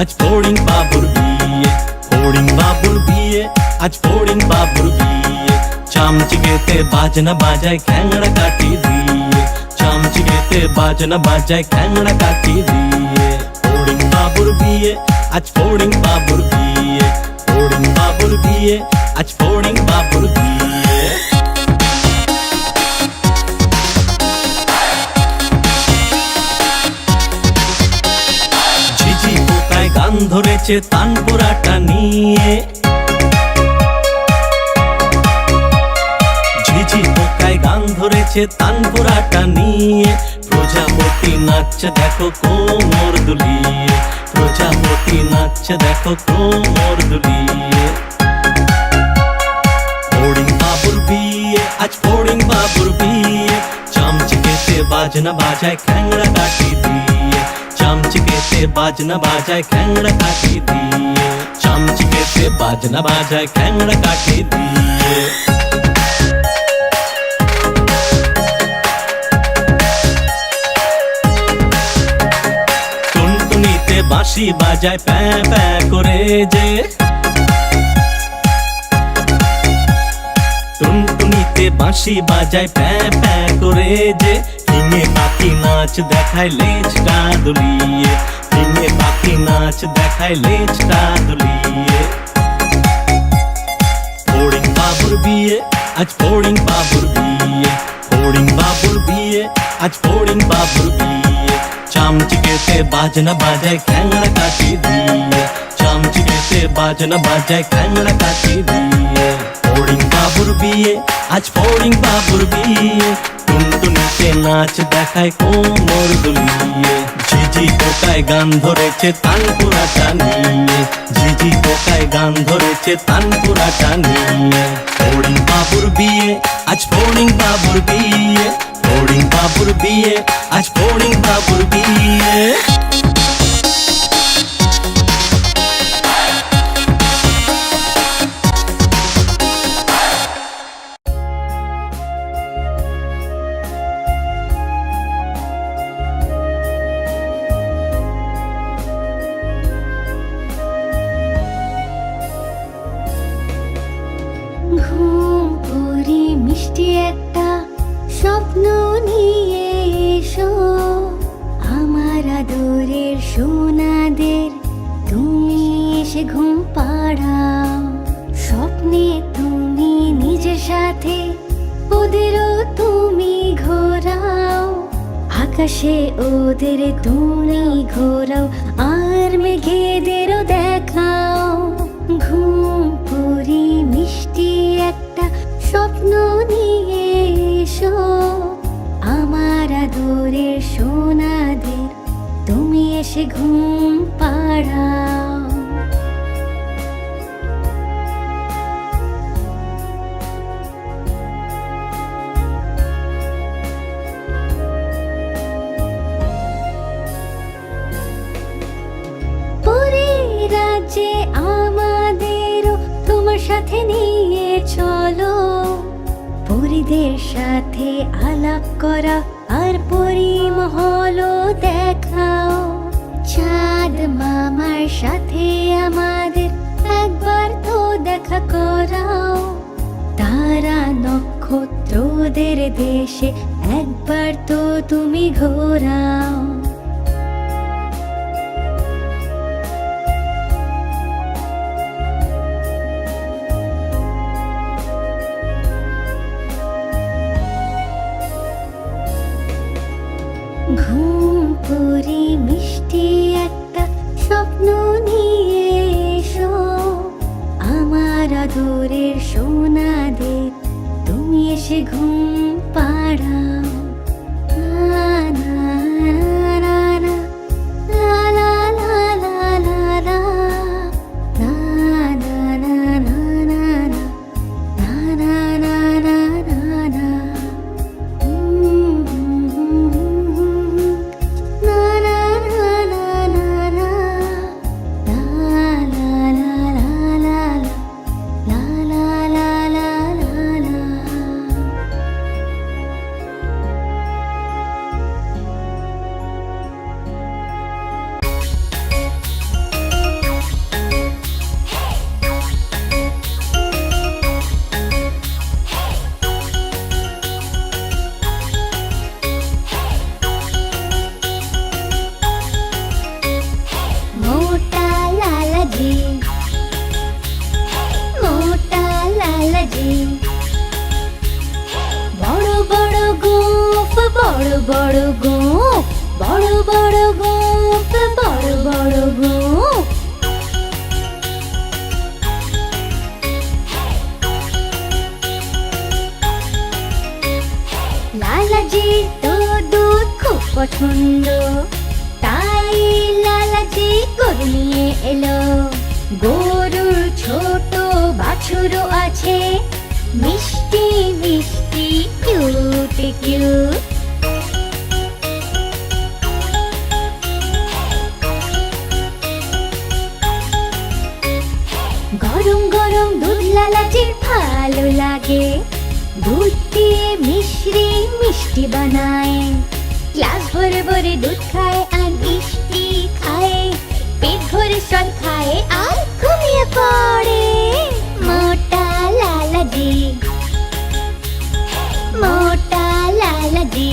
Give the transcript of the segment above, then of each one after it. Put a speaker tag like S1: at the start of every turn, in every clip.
S1: আজ ফড়িং বাবুর বিয়ে, ফড়িং বাবুর বিয়ে, আজ ফড়িং বাবুর বিয়ে। চামচিকেতে বাজনা বাজায় খ্যাংড়া কাঠি দিয়ে, চামচিকেতে বাজনা বাজায় খ্যাংড়া কাঠি দিয়ে। ফড়িং বাবুর বিয়ে, আজ ফড়িং বাবুর বিয়ে, ফড়িং বাবুর বিয়ে, আজ ফড়িং বাবুর বিয়ে। ঝিঝি পোকায় গান ধরেছে তানপুরাটা নিয়ে, ঝিঝি পোকায় গান ধরেছে তানপুরাটা নিয়ে। প্রজাপতি নাচছে দেখো কোমর দুলিয়ে, প্রজাপতি নাচছে দেখো কোমর দুলিয়ে। ফড়িং বাবুর বিয়ে, আজ ফড়িং বাবুর বিয়ে। চামচিকেতে বাজনা বাজায় খ্যাংড়া কাঠি দিয়ে, চামচিকেতে বাজনা বাজায় খ্যাংড়া কাঠি দিয়ে, চামচিকেতে বাজনা বাজায় খ্যাংড়া কাঠি দিয়ে। টুনটুনিতে বাঁশি বাজায় প্যাঁ প্যাঁ করে যে, টুনটুনিতে বাঁশি বাজায় প্যাঁ প্যাঁ করে যে। ফিঙে পাখি নাচ দেখায় লেজটা দুলিয়ে, ফিঙে পাখি নাচ দেখায় লেজটা দুলিয়ে। ফড়িং বাবুর বিয়ে, আজ ফড়িং বাবুর বিয়ে, ফড়িং বাবুর বিয়ে, আজ ফড়িং বাবুর বিয়ে। চামচিকেতে বাজনা বাজায় খ্যাংড়া কাঠি দিয়ে, চামচিকেতে বাজনা বাজায় খ্যাংড়া কাঠি দিয়ে। ফড়িং বাবুর বিয়ে, আজ ফড়িং বাবুর বিয়ে। টুনটুনিতে নাচ দেখায় কোমর দুলিয়ে, ঝিঝি পোকায় গান ধরেছে তানপুরাটা নিয়ে, ঝিঝি পোকায় গান ধরেছে তানপুরাটা নিয়ে। ফড়িং বাবুর বিয়ে, আজ ফড়িং বাবুর বিয়ে, ফড়িং বাবুর বিয়ে, আজ ফড়িং বাবুর বিয়ে।
S2: ঘুম পড়ি মিষ্টি একটা স্বপ্ন নিয়ে এসো, আমার আদরের সোনাদের তুমি এসে ঘুম পাড়াও। স্বপ্নে তুমি নিজের সাথে ওদেরও তুমি ঘোরাও, আকাশে ওদের তুমি ঘোরাও আর মেঘেদেরও দেখাও। ঘুম পড়ি মিষ্টি একটা স্বপ্ন নিয়ে এসো, আমার আদরের সোনাদের তুমি এসে ঘুম পাড়াও। পরীর রাজ্যে আমাদেরও তোমার সাথে নিয়ে চলো, পরীদের সাথে আলাপ করা আর পরিমহলও দেখাও। চাঁদ মামার সাথে আমাদের একবার তো দেখা করাও, তারা নক্ষত্রদের দেশে একবার তো তুমি ঘোরাও। ঘুম পড়ি মিষ্টি একটা স্বপ্ন নিয়ে এসো, আমার আদরের সোনাদের তুমি এসে ঘুম পাড়াও। না না বড় বড় গোঁফ, বড় বড় গোঁফ, বড় বড় গোঁফ। লালাজির তো দুধ খুব পছন্দ, তাই লালাজি গরু নিয়ে এলো। গরুর ছোট বাছুরও আছে, মিষ্টি মিষ্টি কিউট কিউট। গরম গরম দুধ লালাজির ভালো লাগে, দুধ দিয়ে মিশ্রি মিষ্টি বানায়। গ্লাস ভরে ভরে দুধ খায় আর মিষ্টি খায়, পেট ভরে সব খায় আর ঘুমিয়ে পড়ে। মোটা লালাজি, মোটা লালাজি।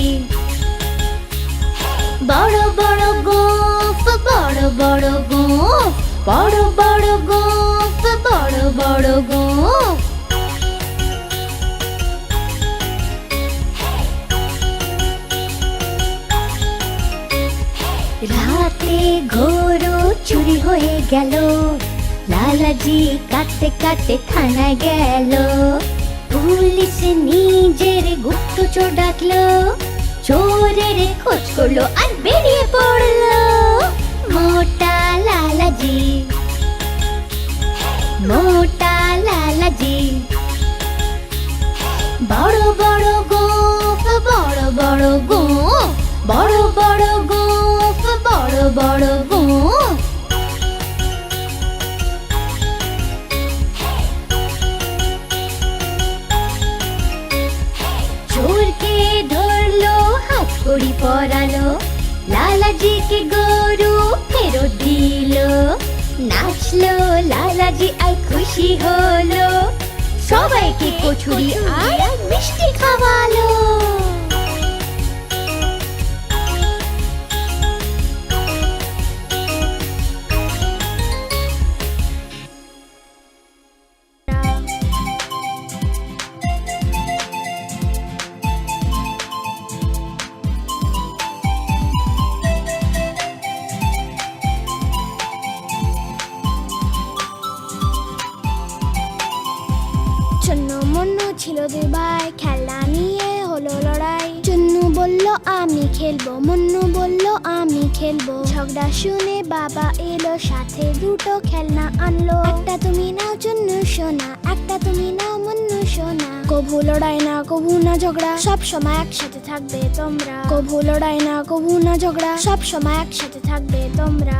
S2: বড় বড় গোঁফ, বড় বড় গোঁফ, বড় বড় গোঁফ, বড় বড় গোঁফ। রাতে গরু চুরি হয়ে গেল, লালাজি কাটতে কাটতে থানায় গেল। পুলিশ নিজের গুপ্তচর ডাকলো, চোরের খোঁজ করলো আর বেরিয়ে পড়লো। মোটা লালাজি, মোটা লালাজি। বড় বড় গোঁফ, বড় বড় গোঁফ, বড় বড় গোঁফ, বড় বড় গোঁফ। চোরকে ধরলো, হাত কড়ি পরালো, লালাজিকে গরু ফেরত দিল। নাচলো লালাজি আর খুশি হলো, সবাইকে কচুরি আর মিষ্টি খাওয়ালো।
S3: চুন্নু মুন্নু ছিল দুই ভাই, খেলনা নিয়ে হলো লড়াই। চুন্নু বলল আমি খেলবো, মুন্নু বলল আমি খেলবো। ঝগড়া শুনে বাবা এলো, সাথে দুটো খেলনা আনলো। একটা তুমি নাও চুন্নু সোনা, একটা তুমি নাও মুন্নু সোনা। কভু লড়াই না কভু না ঝগড়া, সব সময় একসাথে থাকবে তোমরা। কভু লড়াই না কভু না ঝগড়া, সব সময় একসাথে থাকবে তোমরা।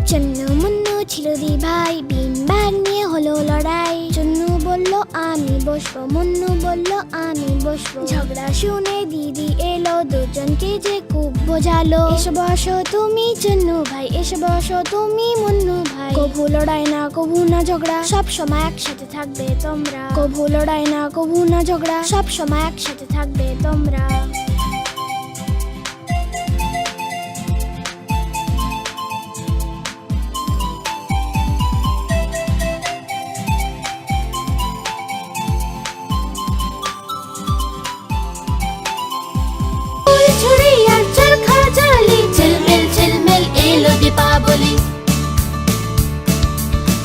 S3: চুন্নু মুন্নু ছিল দুই ভাই, বিন ব্যাগ নিয়ে হলো লড়াই। চুন্নু বলল আমি বসবো, মুন্নু বলল আমি বসবো। ঝগড়া শুনে দিদি এলো, দুজনকে যে খুব বোঝালো। এসে বসো তুমি চুন্নু ভাই, এসে বসো তুমি মুন্নু ভাই। কভু লড়াই না কভু না ঝগড়া, সব সময় একসাথে থাকবে তোমরা। কভু লড়াই না কভু না ঝগড়া, সব সময় একসাথে থাকবে তোমরা।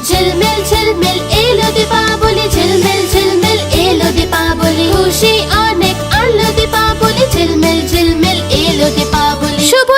S2: ঝিলমিল ঝিলমিল এলো দীপাবলি, ঝিলমিল ঝিলমিল এলো দীপাবলি। খুশি অনেক আনলো দীপাবলি, ঝিলমিল ঝিলমিল এলো দীপাবলি। শুভ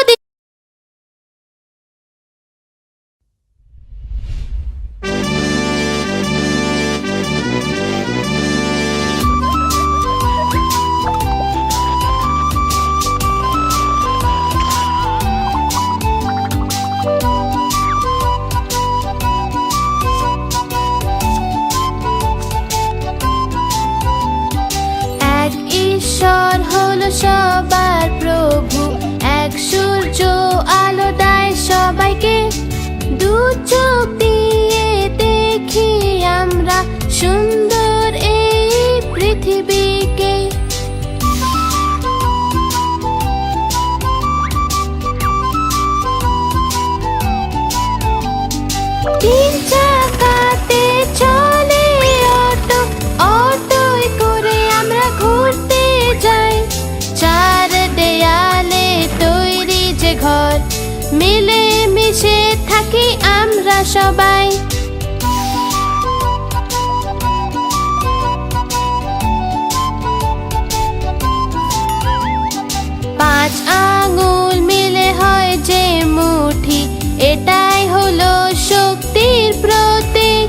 S3: থাকি আমরা সবাই। পাঁচ আঙুল মিলে হয় যে মুঠি, এটাই হলো শক্তির প্রতীক।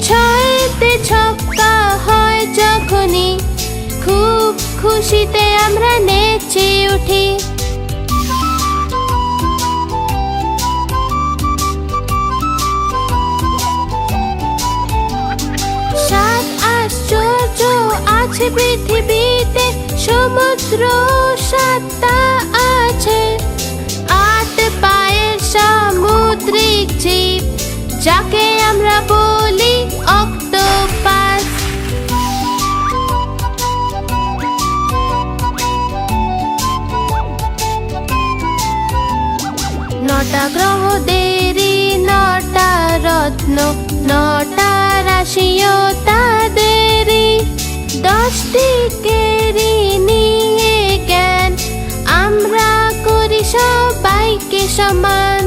S3: ছয়তে ছক্কা হয় যখনই, খুব খুশিতে আমরা নেচে উঠি। সাত আশ্চর্য আছে পৃথিবীতে, সমুদ্র সাতটা আছে। আট পায়ের সামুদ্রিক জীব, যাকে আমরা বলি অক্টোপাস। নটা গ্রহদেরই নটা রত্ন, নটা রাশিও তাদেরই। 10টি কেরি নিয়ে জ্ঞান, আমরা করি সবাইকে সমান।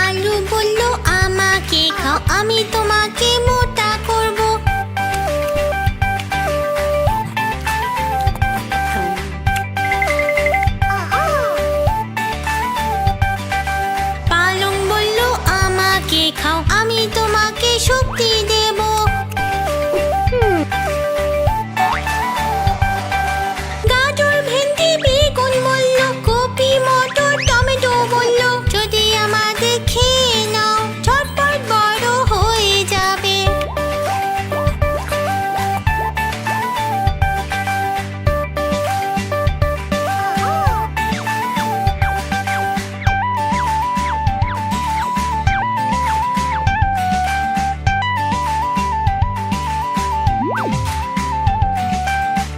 S2: আলু বলল আমাকে খাও, আমি তোমাকে মোটা করব। পালং বলল আমাকে খাও, আমি তোমাকে শক্তি দেব। গাজর ভেন্ডি বেগুন বলল, কপি মটর টমেটো বলল, যদি আমাদের খেয়ে নাও ঝটপট বড় হয়ে যাবে।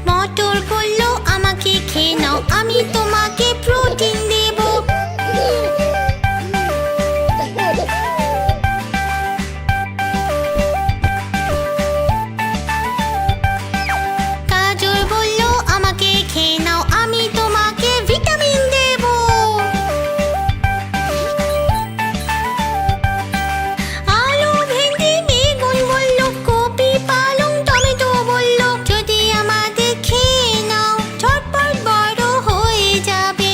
S2: মটর বলল আমাকে খেয়ে নাও, আমি তোমাকে প্রোটিন দেব। গাজর বলল আমাকে খেয়ে নাও, আমি তোমাকে ভিটামিন দেব। আলু ভেন্ডি বেগুন বলল, কপি পালং টমেটো বলল, যদি আমাদের খেয়ে নাও ঝটপট বড় হয়ে যাবে।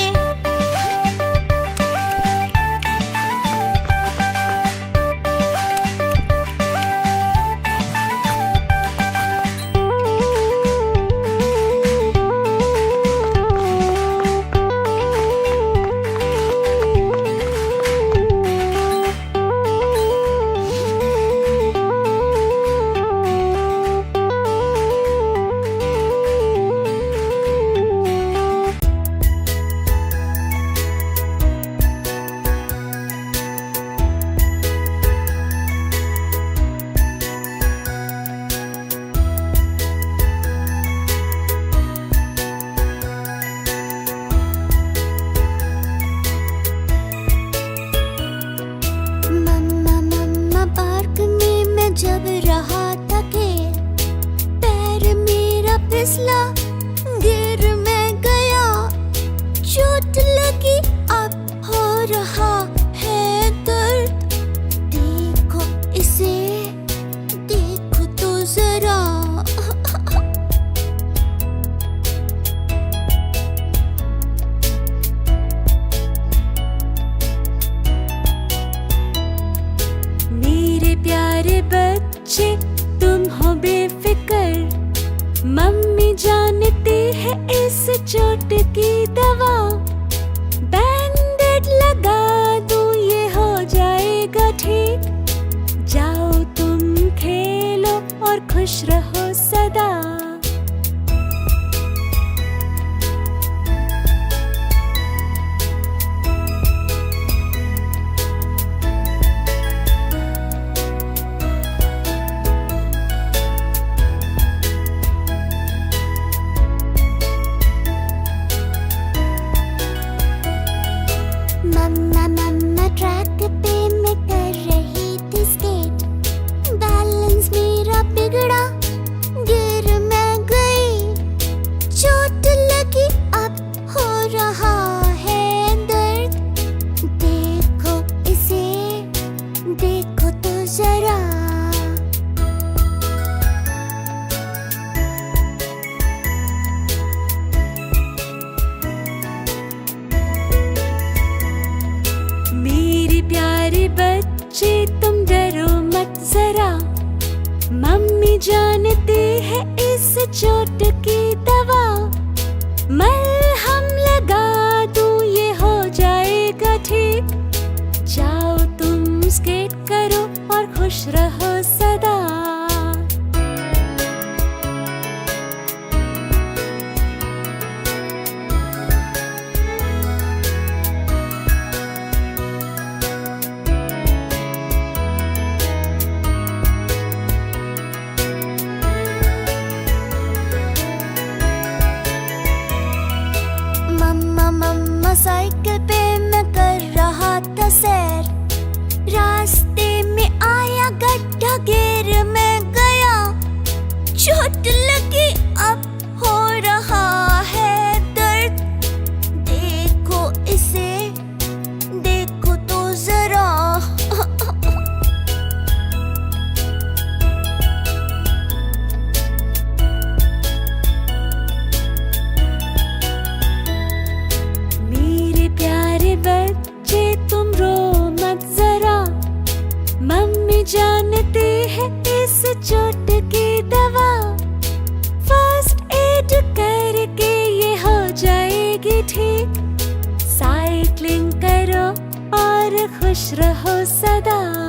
S2: मम्मा मम्मा पार्क में मैं जब रहा था खेल, पैर मेरा फिसला, गिर मैं गया, चोट लगी अब हो रहा है दर्द। देखो इसे, देखो तो जरा।
S4: मेरे प्यारे बच्चे तुम हो बेफिक्र, मम्मी जानती है इस चोट की दवा। बैंडेड लगा दूं ये हो जाएगा ठीक। जाओ तुम खेलो और खुश रहो सदा।
S2: मम्मी
S4: बच्चे तुम डरो मत जरा, मम्मी जानती है इस चोट की दवा। मलहम लगा दूं ये हो जाएगा ठीक, जाओ तुम स्केट करो और खुश रहो सदा।
S3: मम्मा साइकिल पे मैं कर रहा था सैर, रास्ते में आया गड्ढा, गिर मैं गया, चोट लगी अब हो रहा है दर्द। देखो इसे, देखो तो जरा।
S4: मेरे प्यारे बच्चे तुम रो मत जरा, मम्मी जानती है इस चोट की दवा। फर्स्ट एड करके ये हो जाएगी ठीक, साइक्लिंग करो और खुश रहो सदा।